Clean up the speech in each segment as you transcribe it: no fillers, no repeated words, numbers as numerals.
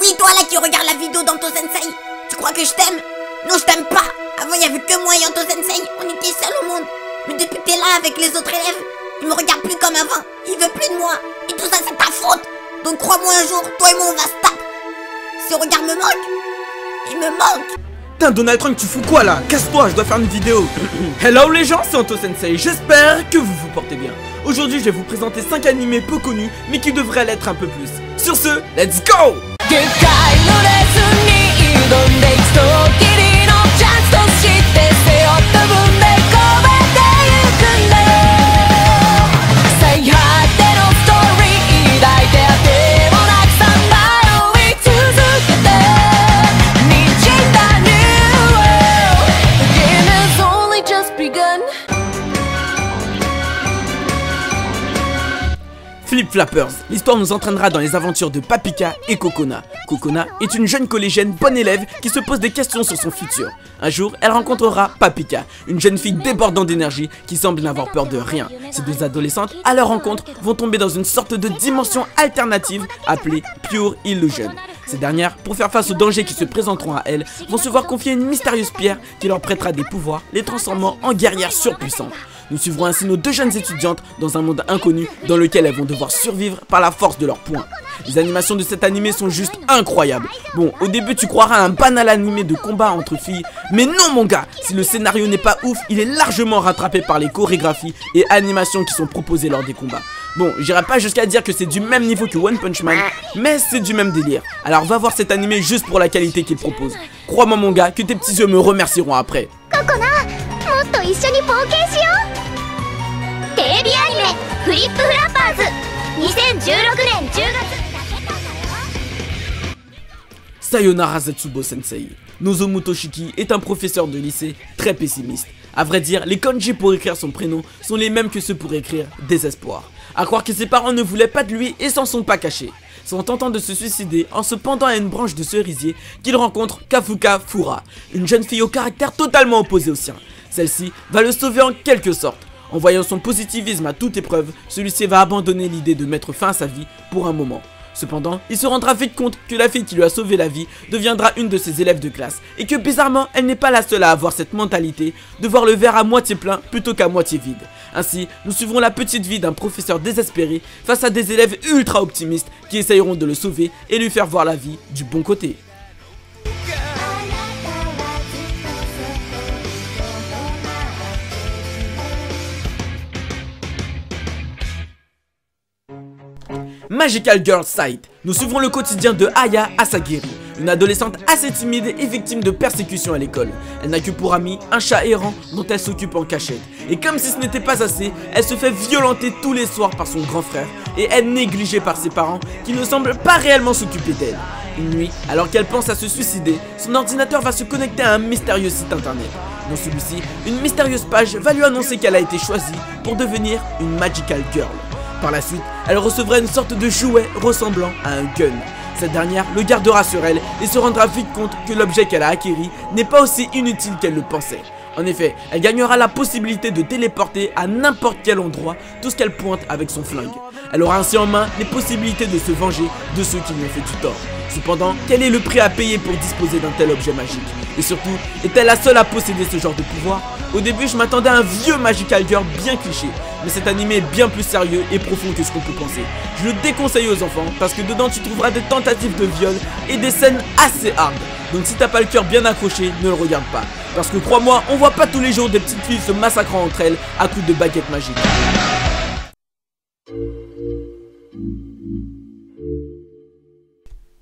Oui, toi là qui regarde la vidéo d'Anto Sensei, tu crois que je t'aime? Non, je t'aime pas. Avant, il y avait que moi et Anto Sensei, on était seuls au monde. Mais depuis que t'es là avec les autres élèves, il me regarde plus comme avant, il veut plus de moi. Et tout ça, c'est ta faute. Donc crois-moi un jour, toi et moi, on va se taper. Ce regard me manque. Il me manque. Putain, Donald Trump, tu fous quoi là? Casse-toi, je dois faire une vidéo. Hello les gens, c'est Anto Sensei, j'espère que vous vous portez bien. Aujourd'hui, je vais vous présenter 5 animés peu connus, mais qui devraient l'être un peu plus. Sur ce, let's go! Flip Flappers, l'histoire nous entraînera dans les aventures de Paprika et Kokona. Kokona est une jeune collégienne bonne élève qui se pose des questions sur son futur. Un jour, elle rencontrera Paprika, une jeune fille débordante d'énergie qui semble n'avoir peur de rien. Ces deux adolescentes, à leur rencontre, vont tomber dans une sorte de dimension alternative appelée Pure Illusion. Ces dernières, pour faire face aux dangers qui se présenteront à elles, vont se voir confier une mystérieuse pierre qui leur prêtera des pouvoirs, les transformant en guerrières surpuissantes. Nous suivrons ainsi nos deux jeunes étudiantes dans un monde inconnu dans lequel elles vont devoir survivre par la force de leurs poings. Les animations de cet animé sont juste incroyables. Bon, au début tu croiras à un banal animé de combat entre filles, mais non mon gars, si le scénario n'est pas ouf, il est largement rattrapé par les chorégraphies et animations qui sont proposées lors des combats. Bon, j'irai pas jusqu'à dire que c'est du même niveau que One Punch Man, mais c'est du même délire. Alors va voir cet animé juste pour la qualité qu'il propose. Crois-moi mon gars, que tes petits yeux me remercieront après. Sayonara Zetsubo Sensei. Nozomu Toshiki est un professeur de lycée très pessimiste. A vrai dire, les kanji pour écrire son prénom sont les mêmes que ceux pour écrire désespoir. À croire que ses parents ne voulaient pas de lui et s'en sont pas cachés. C'est en tentant de se suicider en se pendant à une branche de cerisier qu'il rencontre Kafuka Fura, une jeune fille au caractère totalement opposé au sien. Celle-ci va le sauver en quelque sorte. En voyant son positivisme à toute épreuve, celui-ci va abandonner l'idée de mettre fin à sa vie pour un moment. Cependant, il se rendra vite compte que la fille qui lui a sauvé la vie deviendra une de ses élèves de classe et que bizarrement, elle n'est pas la seule à avoir cette mentalité de voir le verre à moitié plein plutôt qu'à moitié vide. Ainsi, nous suivrons la petite vie d'un professeur désespéré face à des élèves ultra optimistes qui essayeront de le sauver et lui faire voir la vie du bon côté. Magical Girl Sight. Nous suivrons le quotidien de Aya Asagiri, une adolescente assez timide et victime de persécutions à l'école. Elle n'a que pour ami un chat errant dont elle s'occupe en cachette. Et comme si ce n'était pas assez, elle se fait violenter tous les soirs par son grand frère et est négligée par ses parents qui ne semblent pas réellement s'occuper d'elle. Une nuit, alors qu'elle pense à se suicider, son ordinateur va se connecter à un mystérieux site internet. Dans celui-ci, une mystérieuse page va lui annoncer qu'elle a été choisie pour devenir une Magical Girl. Par la suite, elle recevra une sorte de jouet ressemblant à un gun. Cette dernière le gardera sur elle et se rendra vite compte que l'objet qu'elle a acquéri n'est pas aussi inutile qu'elle le pensait. En effet, elle gagnera la possibilité de téléporter à n'importe quel endroit tout ce qu'elle pointe avec son flingue. Elle aura ainsi en main les possibilités de se venger de ceux qui lui ont fait du tort. Cependant, quel est le prix à payer pour disposer d'un tel objet magique? Et surtout, est-elle la seule à posséder ce genre de pouvoir? Au début, je m'attendais à un vieux Magical Girl bien cliché, mais cet animé est bien plus sérieux et profond que ce qu'on peut penser. Je le déconseille aux enfants parce que dedans tu trouveras des tentatives de viol et des scènes assez hard. Donc si t'as pas le cœur bien accroché, ne le regarde pas. Parce que crois-moi, on voit pas tous les jours des petites filles se massacrant entre elles à coups de baguettes magiques.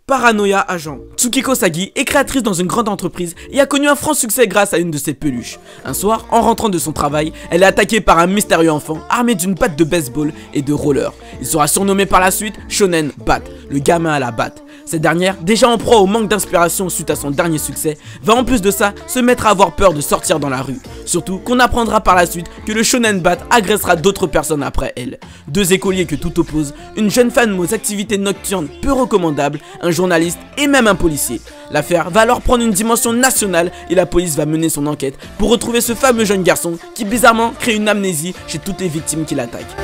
Paranoia Agent. Tsukiko Sagi est créatrice dans une grande entreprise et a connu un franc succès grâce à une de ses peluches. Un soir, en rentrant de son travail, elle est attaquée par un mystérieux enfant armé d'une batte de baseball et de roller. Il sera surnommé par la suite Shonen Bat, le gamin à la batte. Cette dernière, déjà en proie au manque d'inspiration suite à son dernier succès, va en plus de ça se mettre à avoir peur de sortir dans la rue. Surtout qu'on apprendra par la suite que le Shonen Bat agressera d'autres personnes après elle. Deux écoliers que tout oppose, une jeune femme aux activités nocturnes peu recommandables, un journaliste et même un policier. L'affaire va alors prendre une dimension nationale et la police va mener son enquête pour retrouver ce fameux jeune garçon qui bizarrement crée une amnésie chez toutes les victimes qui l'attaquent.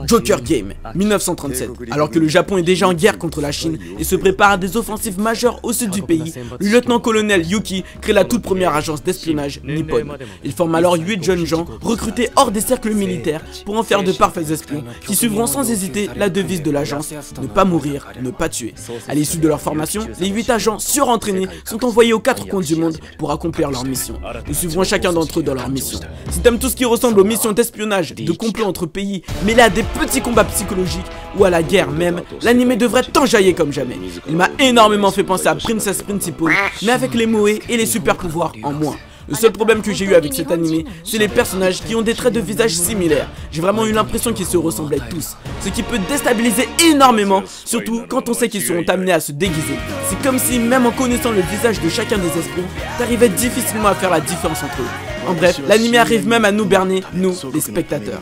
Joker Game, 1937. Alors que le Japon est déjà en guerre contre la Chine et se prépare à des offensives majeures au sud du pays, le lieutenant-colonel Yuki crée la toute première agence d'espionnage Nippon. Il forme alors 8 jeunes gens recrutés hors des cercles militaires pour en faire de parfaits espions qui suivront sans hésiter la devise de l'agence: ne pas mourir, ne pas tuer. À l'issue de leur formation, les 8 agents surentraînés sont envoyés aux 4 coins du monde pour accomplir leur mission. Nous suivrons chacun d'entre eux dans leur mission. Si t'aimes tout ce qui ressemble aux missions d'espionnage, de complot entre pays, mêlés à des petits combats psychologiques ou à la guerre même, l'anime devrait t'enjailler comme jamais. Il m'a énormément fait penser à Princess Principal, mais avec les moe et les super pouvoirs en moins. Le seul problème que j'ai eu avec cet animé, c'est les personnages qui ont des traits de visage similaires. J'ai vraiment eu l'impression qu'ils se ressemblaient tous, ce qui peut déstabiliser énormément, surtout quand on sait qu'ils seront amenés à se déguiser. C'est comme si, même en connaissant le visage de chacun des espions, t'arrivais difficilement à faire la différence entre eux. En bref, l'anime arrive même à nous berner, nous, les spectateurs.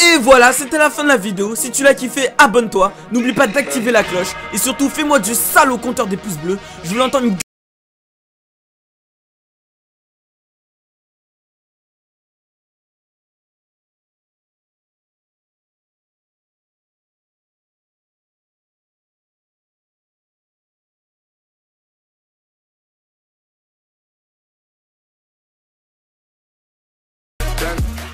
Et voilà, c'était la fin de la vidéo. Si tu l'as kiffé, abonne-toi. N'oublie pas d'activer la cloche. Et surtout, fais-moi du sale au compteur des pouces bleus. Je veux l'entendre une